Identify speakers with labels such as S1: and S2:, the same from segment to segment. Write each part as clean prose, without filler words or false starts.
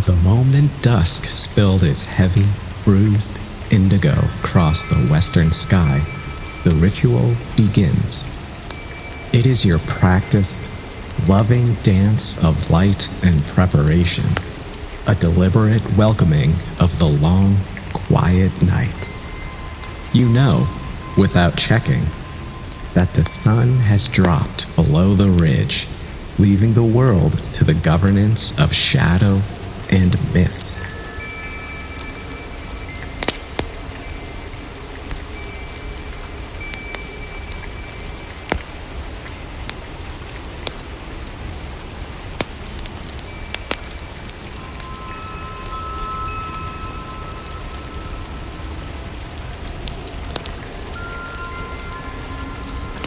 S1: The moment dusk spilled its heavy, bruised indigo across the western sky, the ritual begins. It is your practiced, loving dance of light and preparation, a deliberate welcoming of the long, quiet night. You know, without checking, that the sun has dropped below the ridge, leaving the world to the governance of shadow and mist.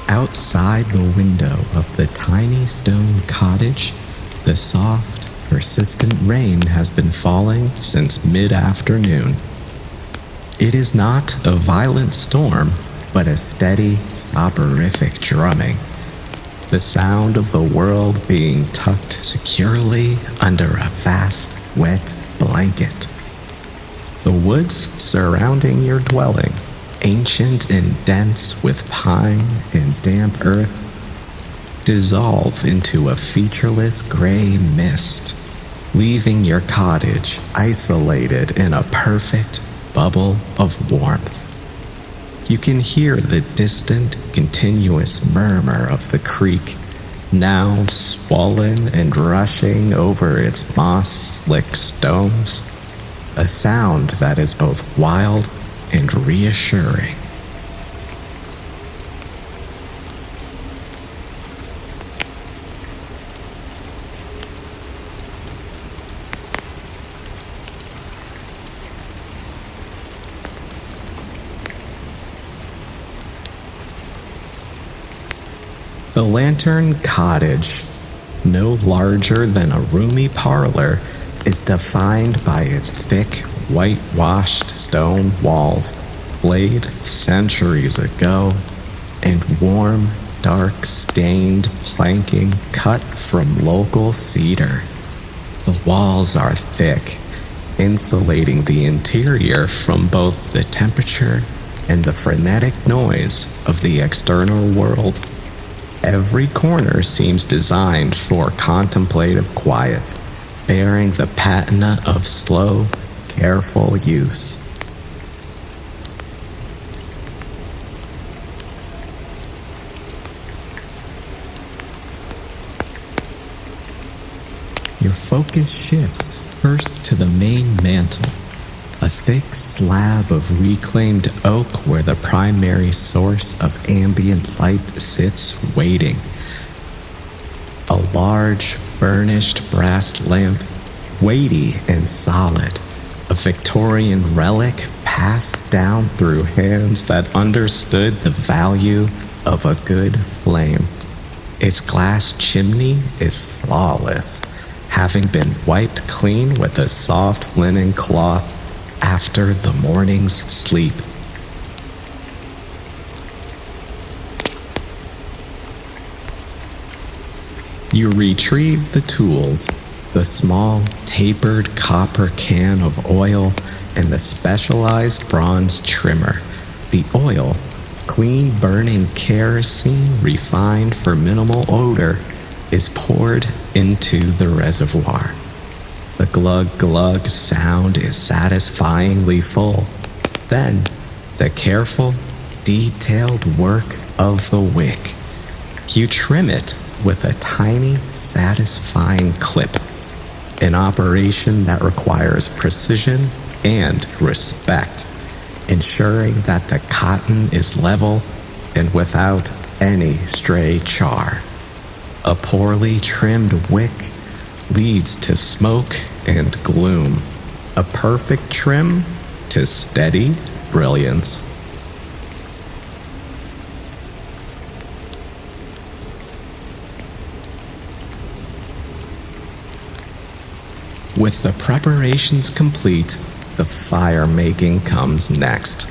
S1: Outside the window of the tiny stone cottage, the soft, persistent rain has been falling since mid-afternoon. It is not a violent storm, but a steady, soporific drumming, the sound of the world being tucked securely under a vast, wet blanket. The woods surrounding your dwelling, ancient and dense with pine and damp earth, dissolve into a featureless gray mist, leaving your cottage isolated in a perfect bubble of warmth. You can hear the distant, continuous murmur of the creek, now swollen and rushing over its moss-slick stones, a sound that is both wild and reassuring. The Lantern Cottage, no larger than a roomy parlor, is defined by its thick, whitewashed stone walls, laid centuries ago, and warm, dark-stained planking cut from local cedar. The walls are thick, insulating the interior from both the temperature and the frenetic noise of the external world. Every corner seems designed for contemplative quiet, bearing the patina of slow, careful use. Your focus shifts first to the main mantle, a thick slab of reclaimed oak where the primary source of ambient light sits waiting. A large, burnished brass lamp, weighty and solid, a Victorian relic passed down through hands that understood the value of a good flame. Its glass chimney is flawless, having been wiped clean with a soft linen cloth after the morning's sleep. You retrieve the tools, the small, tapered copper can of oil, and the specialized bronze trimmer. The oil, clean burning kerosene refined for minimal odor, is poured into the reservoir. The glug-glug sound is satisfyingly full. Then, the careful, detailed work of the wick. You trim it with a tiny, satisfying clip, an operation that requires precision and respect, ensuring that the cotton is level and without any stray char. A poorly trimmed wick leads to smoke and gloom, a perfect trim to steady brilliance. With the preparations complete, the fire making comes next.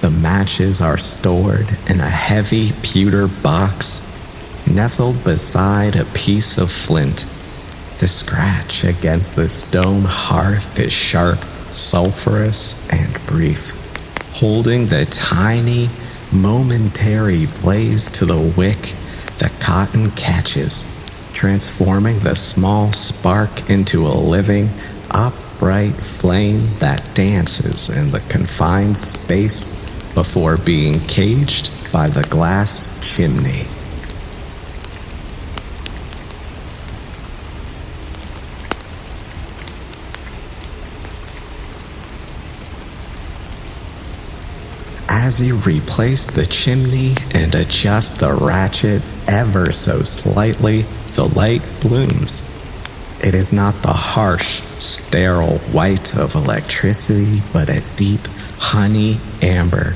S1: The matches are stored in a heavy pewter box, nestled beside a piece of flint. The scratch against the stone hearth is sharp, sulphurous, and brief, holding the tiny, momentary blaze to the wick. The cotton catches, transforming the small spark into a living, upright flame that dances in the confined space before being caged by the glass chimney. As you replace the chimney and adjust the ratchet ever so slightly, the light blooms. It is not the harsh, sterile white of electricity, but a deep honey amber,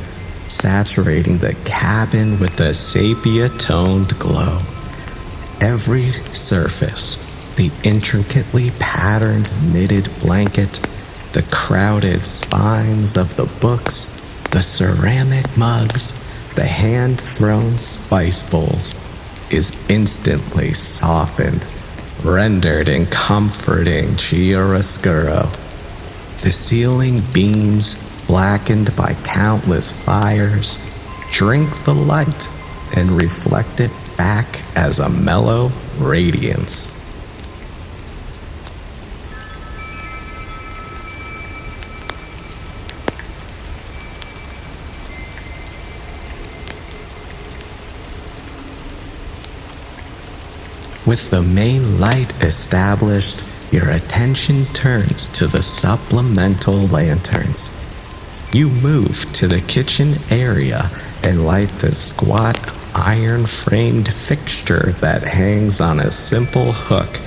S1: saturating the cabin with a sepia-toned glow. Every surface, the intricately patterned knitted blanket, the crowded spines of the books, the ceramic mugs, the hand-thrown spice bowls, is instantly softened, rendered in comforting chiaroscuro. The ceiling beams, blackened by countless fires, drink the light and reflect it back as a mellow radiance. With the main light established, your attention turns to the supplemental lanterns. You move to the kitchen area and light the squat, iron-framed fixture that hangs on a simple hook,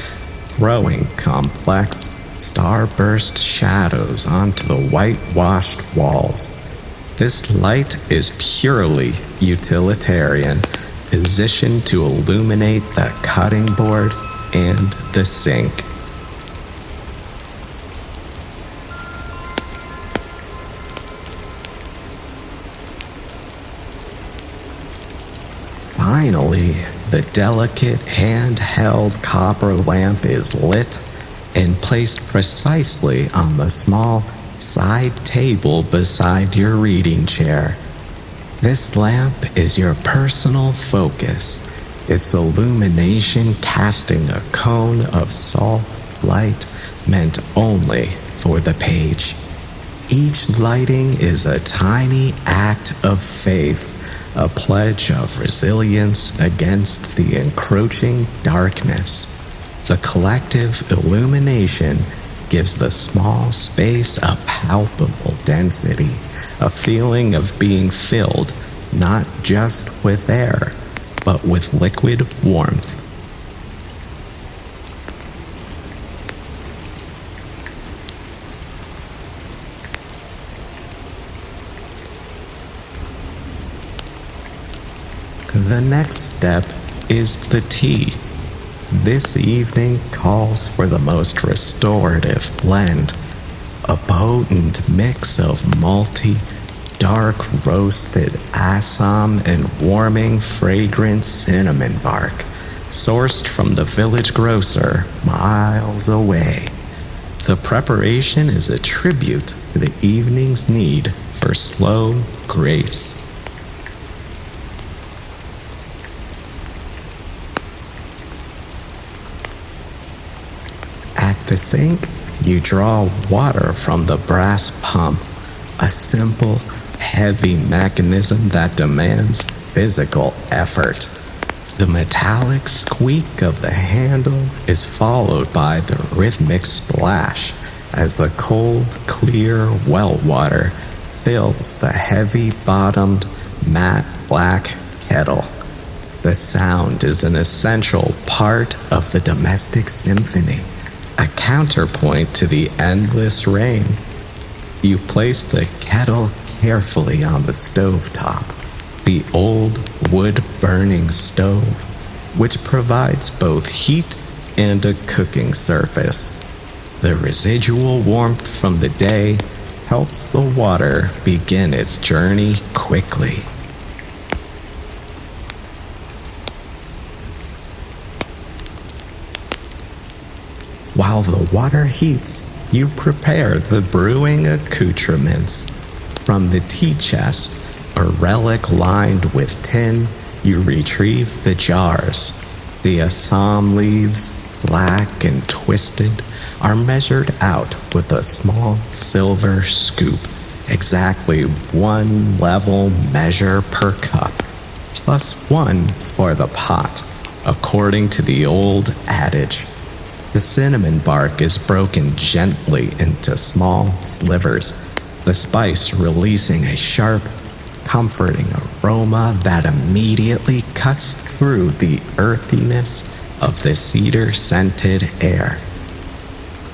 S1: throwing complex, starburst shadows onto the whitewashed walls. This light is purely utilitarian, positioned to illuminate the cutting board and the sink. Finally, the delicate handheld copper lamp is lit and placed precisely on the small side table beside your reading chair. This lamp is your personal focus, its illumination casting a cone of soft light meant only for the page. Each lighting is a tiny act of faith, a pledge of resilience against the encroaching darkness. The collective illumination gives the small space a palpable density, a feeling of being filled not just with air, but with liquid warmth. The next step is the tea. This evening calls for the most restorative blend, a potent mix of malty, dark roasted Assam and warming fragrant cinnamon bark, sourced from the village grocer miles away. The preparation is a tribute to the evening's need for slow grace. At the sink, you draw water from the brass pump, a simple, heavy mechanism that demands physical effort. The metallic squeak of the handle is followed by the rhythmic splash as the cold, clear well water fills the heavy-bottomed, matte black kettle. The sound is an essential part of the domestic symphony, a counterpoint to the endless rain. You place the kettle carefully on the stovetop, the old wood-burning stove, which provides both heat and a cooking surface. The residual warmth from the day helps the water begin its journey quickly. While the water heats, you prepare the brewing accoutrements. From the tea chest, a relic lined with tin, you retrieve the jars. The Assam leaves, black and twisted, are measured out with a small silver scoop, exactly 1 level measure per cup, plus 1 for the pot, according to the old adage. The cinnamon bark is broken gently into small slivers, the spice releasing a sharp, comforting aroma that immediately cuts through the earthiness of the cedar-scented air.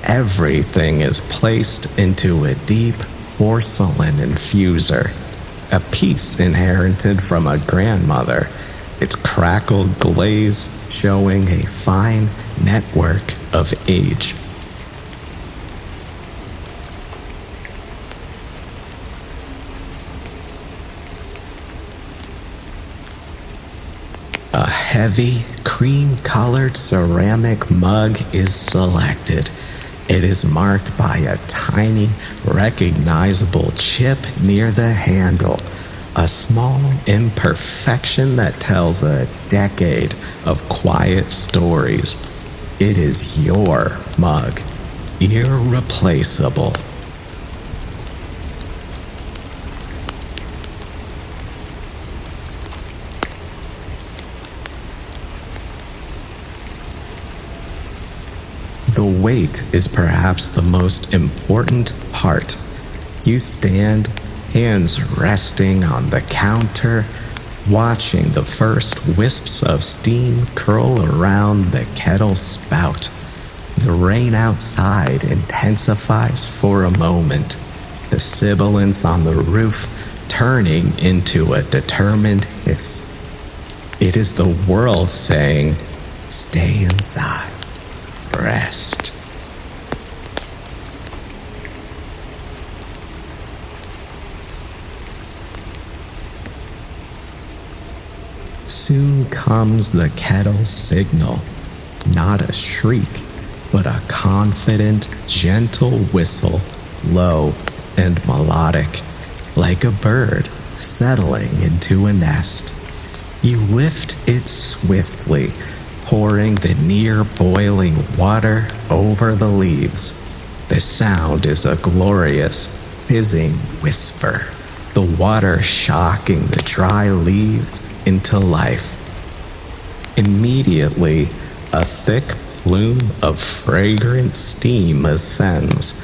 S1: Everything is placed into a deep porcelain infuser, a piece inherited from a grandmother, its crackled glaze showing a fine network of age. A heavy, cream-colored ceramic mug is selected. It is marked by a tiny, recognizable chip near the handle, a small imperfection that tells a decade of quiet stories. It is your mug, irreplaceable. The wait is perhaps the most important part. You stand, hands resting on the counter, watching the first wisps of steam curl around the kettle spout. The rain outside intensifies for a moment, the sibilance on the roof turning into a determined hiss. It is the world saying, "Stay inside. Rest." Soon comes the kettle's signal, not a shriek, but a confident, gentle whistle, low and melodic, like a bird settling into a nest. You lift it swiftly, pouring the near-boiling water over the leaves. The sound is a glorious, fizzing whisper, the water shocking the dry leaves into life. Immediately, a thick plume of fragrant steam ascends,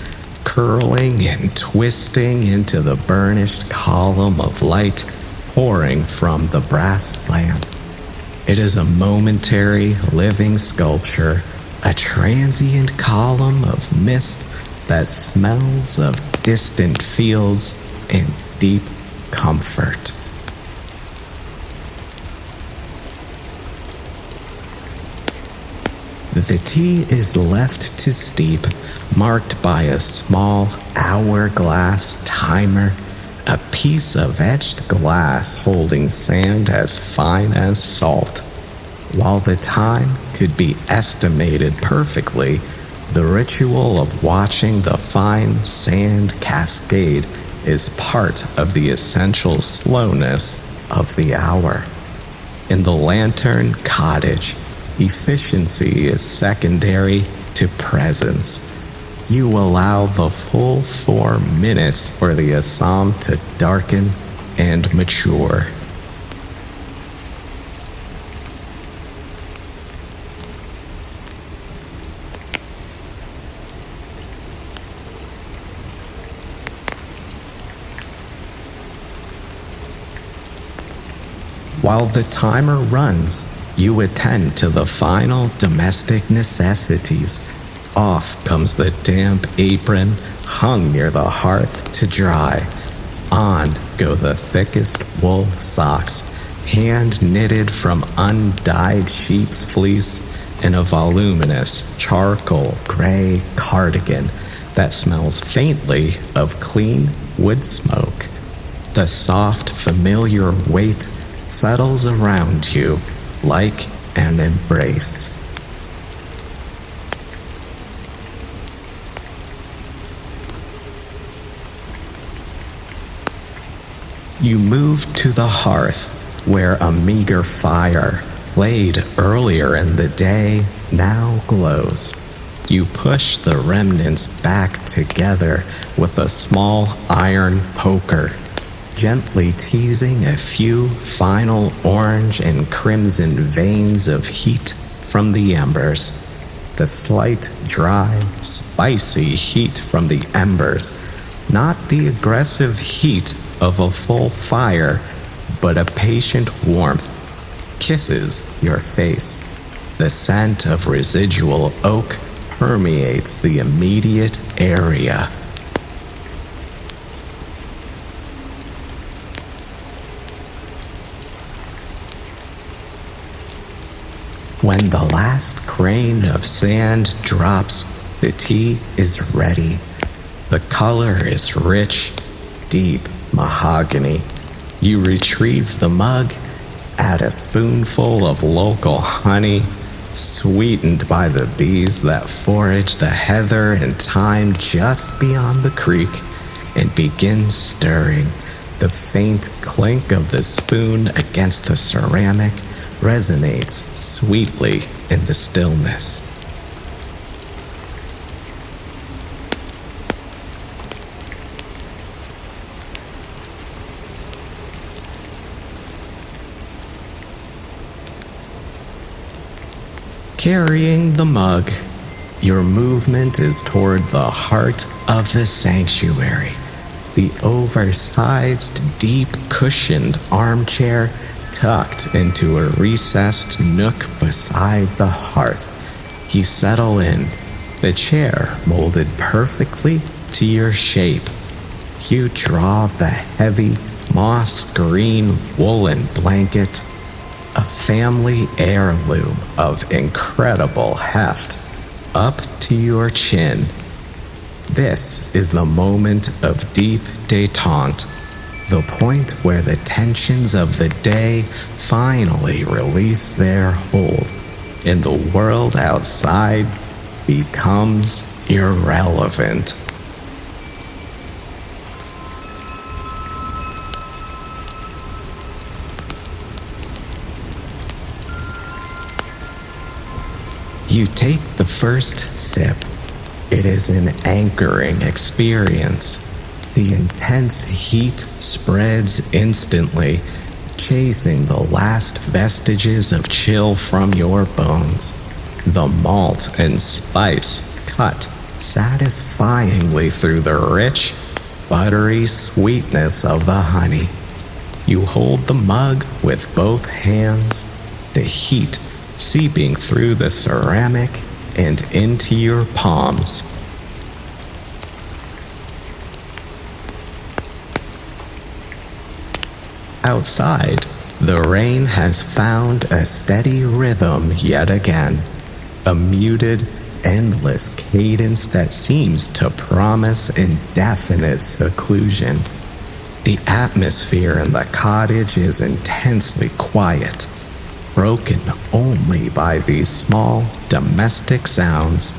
S1: curling and twisting into the burnished column of light pouring from the brass lamp. It is a momentary living sculpture, a transient column of mist that smells of distant fields and deep comfort. The tea is left to steep, marked by a small hourglass timer, a piece of etched glass holding sand as fine as salt. While the time could be estimated perfectly, the ritual of watching the fine sand cascade is part of the essential slowness of the hour. In the lantern cottage, efficiency is secondary to presence. You allow the full 4 minutes for the Assam to darken and mature. While the timer runs, you attend to the final domestic necessities. Off comes the damp apron hung near the hearth to dry. On go the thickest wool socks, hand-knitted from undyed sheep's fleece, and a voluminous charcoal gray cardigan that smells faintly of clean wood smoke. The soft, familiar weight settles around you like an embrace. You move to the hearth, where a meager fire, laid earlier in the day, now glows. You push the remnants back together with a small iron poker, gently teasing a few final orange and crimson veins of heat from the embers. The slight, dry, spicy heat from the embers, not the aggressive heat of a full fire, but a patient warmth, kisses your face. The scent of residual oak permeates the immediate area. When the last grain of sand drops, the tea is ready. The color is rich, deep mahogany. You retrieve the mug, add a spoonful of local honey, sweetened by the bees that forage the heather and thyme just beyond the creek, and begin stirring. The faint clink of the spoon against the ceramic resonates sweetly in the stillness. Carrying the mug, your movement is toward the heart of the sanctuary. The oversized, deep-cushioned armchair tucked into a recessed nook beside the hearth. You settle in, the chair molded perfectly to your shape. You draw the heavy, moss-green woolen blanket, a family heirloom of incredible heft, up to your chin. This is the moment of deep détente, the point where the tensions of the day finally release their hold, and the world outside becomes irrelevant. You take the first sip. It is an anchoring experience. The intense heat spreads instantly, chasing the last vestiges of chill from your bones. The malt and spice cut satisfyingly through the rich, buttery sweetness of the honey. You hold the mug with both hands, the heat seeping through the ceramic and into your palms. Outside, the rain has found a steady rhythm yet again, a muted, endless cadence that seems to promise indefinite seclusion. The atmosphere in the cottage is intensely quiet, broken only by these small domestic sounds: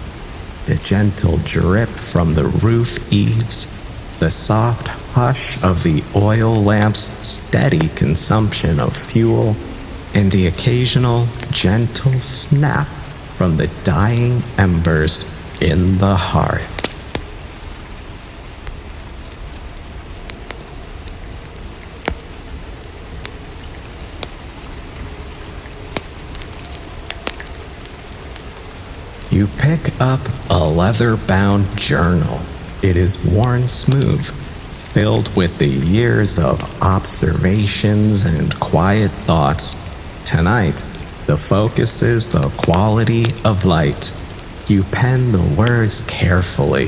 S1: the gentle drip from the roof eaves, the soft hush of the oil lamp's steady consumption of fuel, and the occasional gentle snap from the dying embers in the hearth. You pick up a leather-bound journal. It is worn smooth, filled with the years of observations and quiet thoughts. Tonight, the focus is the quality of light. You pen the words carefully.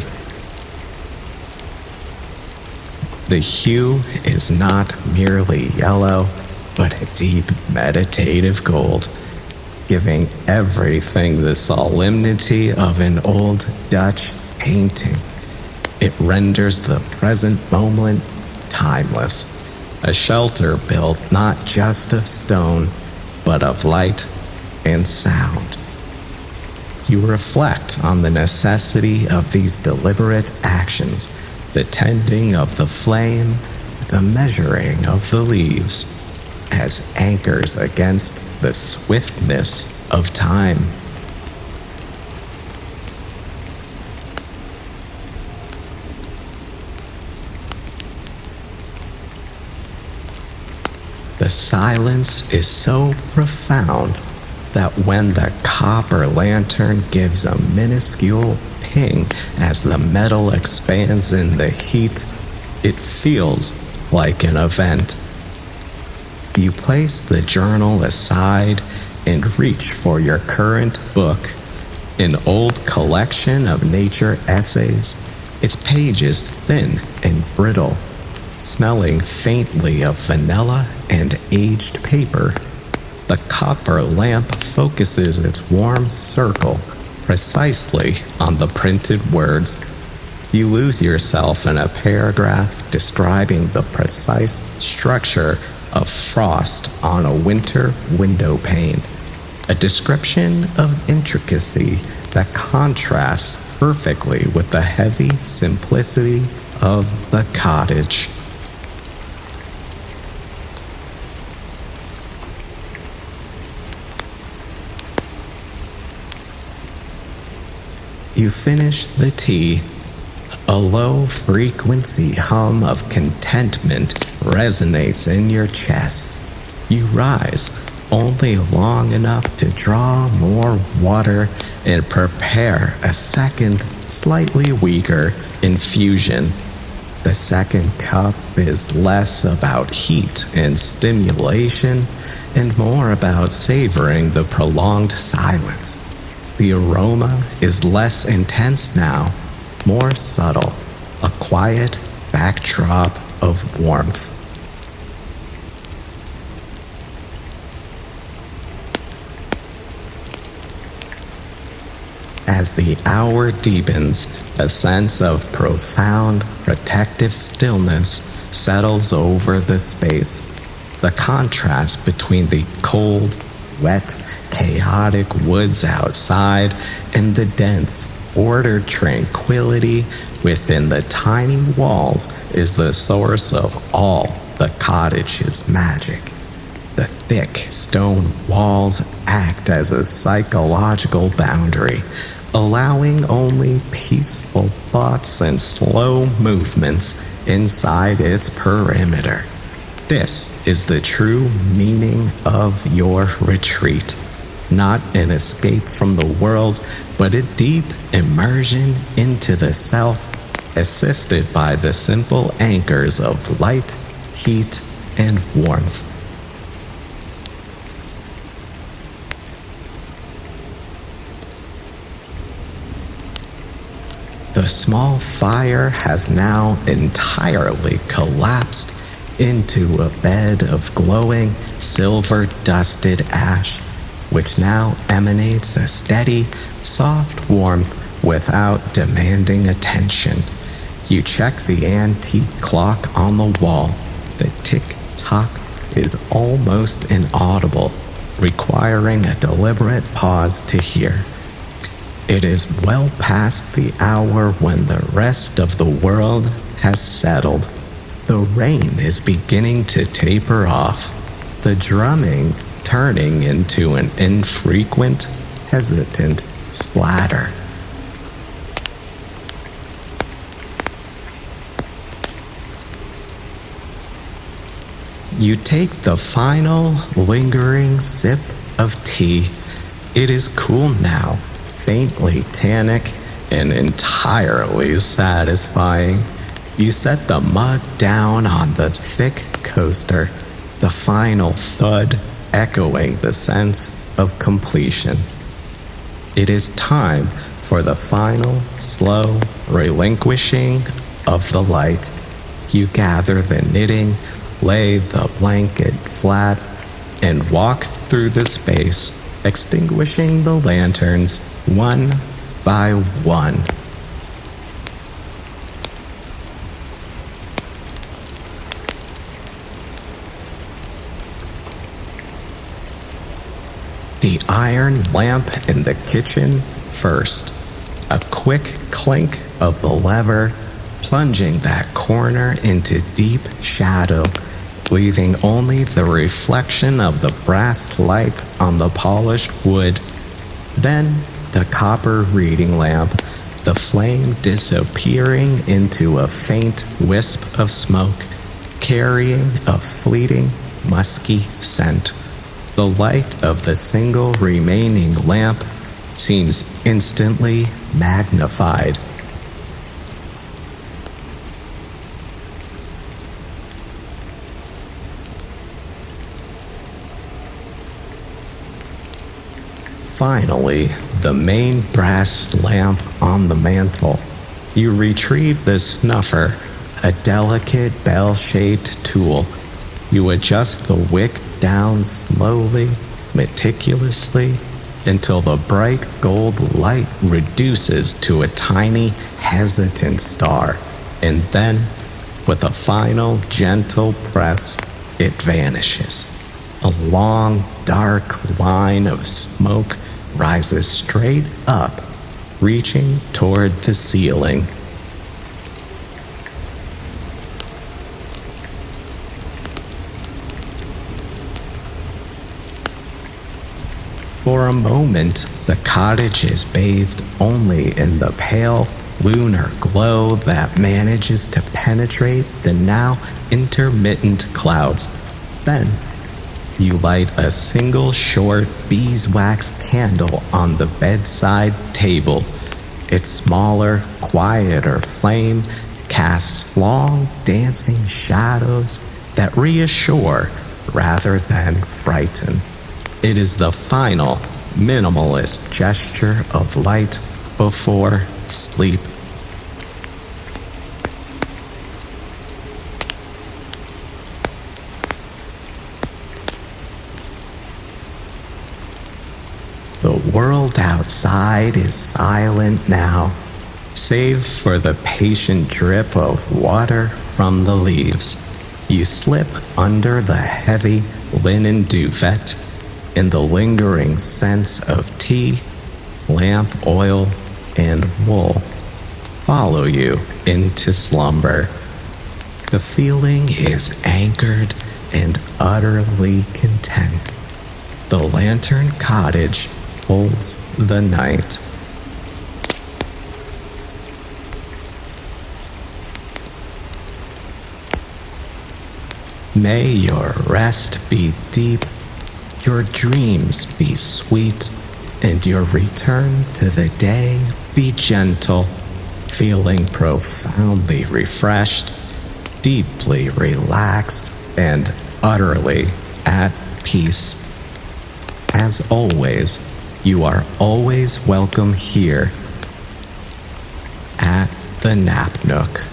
S1: The hue is not merely yellow, but a deep meditative gold, giving everything the solemnity of an old Dutch painting. It renders the present moment timeless, a shelter built not just of stone, but of light and sound. You reflect on the necessity of these deliberate actions, the tending of the flame, the measuring of the leaves as anchors against the swiftness of time. The silence is so profound that when the copper lantern gives a minuscule ping as the metal expands in the heat, it feels like an event. You place the journal aside and reach for your current book, an old collection of nature essays, its pages thin and brittle, smelling faintly of vanilla and aged paper. The copper lamp focuses its warm circle precisely on the printed words. You lose yourself in a paragraph describing the precise structure of frost on a winter window pane, a description of intricacy that contrasts perfectly with the heavy simplicity of the cottage. You finish the tea. A low-frequency hum of contentment resonates in your chest. You rise only long enough to draw more water and prepare a second, slightly weaker infusion. The second cup is less about heat and stimulation and more about savoring the prolonged silence. The aroma is less intense now, more subtle, a quiet backdrop of warmth. As the hour deepens, a sense of profound, protective stillness settles over the space. The contrast between the cold, wet, chaotic woods outside and the dense, ordered tranquility within the tiny walls is the source of all the cottage's magic. The thick stone walls act as a psychological boundary, allowing only peaceful thoughts and slow movements inside its perimeter. This is the true meaning of your retreat. Not an escape from the world, but a deep immersion into the self, assisted by the simple anchors of light, heat, and warmth. The small fire has now entirely collapsed into a bed of glowing, silver-dusted ash, which now emanates a steady, soft warmth without demanding attention. You check the antique clock on the wall. The tick-tock is almost inaudible, requiring a deliberate pause to hear. It is well past the hour when the rest of the world has settled. The rain is beginning to taper off, the drumming turning into an infrequent, hesitant splatter. You take the final, lingering sip of tea. It is cool now, faintly tannic, and entirely satisfying. You set the mug down on the thick coaster, the final thud echoing the sense of completion. It is time for the final, slow relinquishing of the light. You gather the knitting, lay the blanket flat, and walk through the space, extinguishing the lanterns one by one. The iron lamp in the kitchen first. A quick clink of the lever, plunging that corner into deep shadow, leaving only the reflection of the brass light on the polished wood. Then the copper reading lamp, the flame disappearing into a faint wisp of smoke, carrying a fleeting, musky scent. The light of the single remaining lamp seems instantly magnified. Finally, the main brass lamp on the mantel. You retrieve the snuffer, a delicate bell-shaped tool. You adjust the wick down slowly, meticulously, until the bright gold light reduces to a tiny, hesitant star, and then, with a final, gentle press, it vanishes. A long, dark line of smoke rises straight up, reaching toward the ceiling. For a moment, the cottage is bathed only in the pale, lunar glow that manages to penetrate the now intermittent clouds. Then, you light a single short beeswax candle on the bedside table. Its smaller, quieter flame casts long, dancing shadows that reassure rather than frighten. It is the final, minimalist gesture of light before sleep. The world outside is silent now, save for the patient drip of water from the leaves. You slip under the heavy linen duvet, and the lingering scents of tea, lamp oil, and wool follow you into slumber. The feeling is anchored and utterly content. The lantern cottage holds the night. May your rest be deep, your dreams be sweet, and your return to the day be gentle, feeling profoundly refreshed, deeply relaxed, and utterly at peace. As always, you are always welcome here at the Nap Nook.